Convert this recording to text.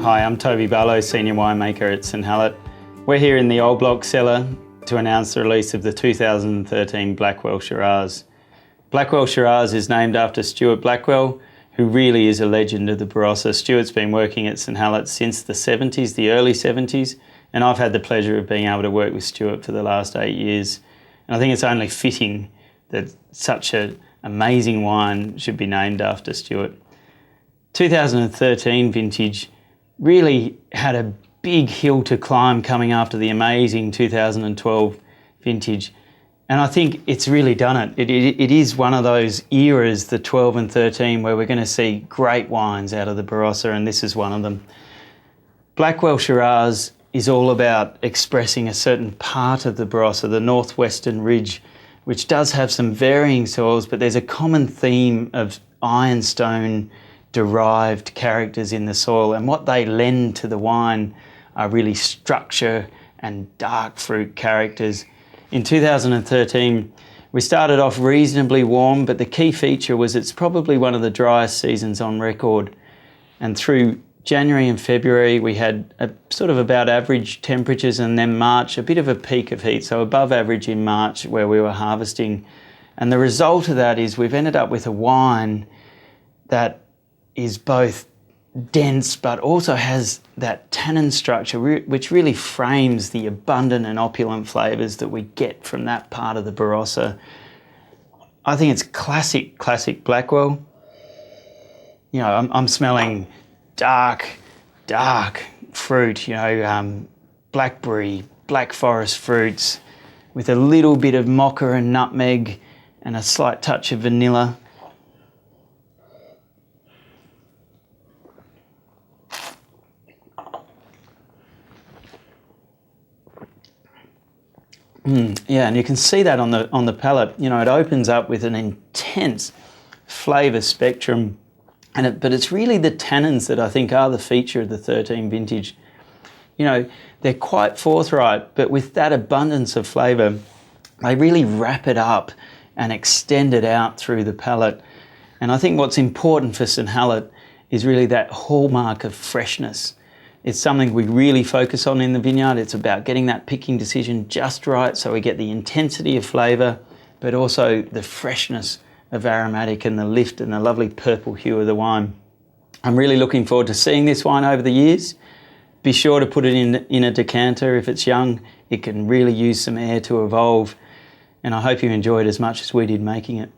Hi, I'm Toby Barlow, Senior Winemaker at St Hallett. We're here in the Old Block cellar to announce the release of the 2013 Blackwell Shiraz. Blackwell Shiraz is named after Stuart Blackwell, who really is a legend of the Barossa. Stuart's been working at St Hallett since the 70s, the early 70s, and I've had the pleasure of being able to work with Stuart for the last 8 years. And I think it's only fitting that such an amazing wine should be named after Stuart. 2013 vintage really had a big hill to climb coming after the amazing 2012 vintage. And I think it's really done it. It is one of those eras, the 12 and 13, where we're going to see great wines out of the Barossa, and this is one of them. Blackwell Shiraz is all about expressing a certain part of the Barossa, the northwestern ridge, which does have some varying soils, but there's a common theme of ironstone derived characters in the soil, and what they lend to the wine are really structure and dark fruit characters. In 2013, we started off reasonably warm, but the key feature was it's probably one of the driest seasons on record. And through January and February, we had a sort of about average temperatures, and then March, a bit of a peak of heat, so above average in March where we were harvesting. And the result of that is we've ended up with a wine that is both dense but also has that tannin structure which really frames the abundant and opulent flavours that we get from that part of the Barossa. I think it's classic Blackwell. You know, I'm smelling dark fruit, you know, blackberry, black forest fruits with a little bit of mocha and nutmeg and a slight touch of vanilla. Yeah, and you can see that on the palate. You know, it opens up with an intense flavour spectrum, but it's really the tannins that I think are the feature of the 13 vintage. You know, they're quite forthright, but with that abundance of flavour, they really wrap it up and extend it out through the palate. And I think what's important for St Hallett is really that hallmark of freshness. It's something we really focus on in the vineyard. It's about getting that picking decision just right so we get the intensity of flavour, but also the freshness of aromatic and the lift and the lovely purple hue of the wine. I'm really looking forward to seeing this wine over the years. Be sure to put it in a decanter if it's young. It can really use some air to evolve. And I hope you enjoyed as much as we did making it.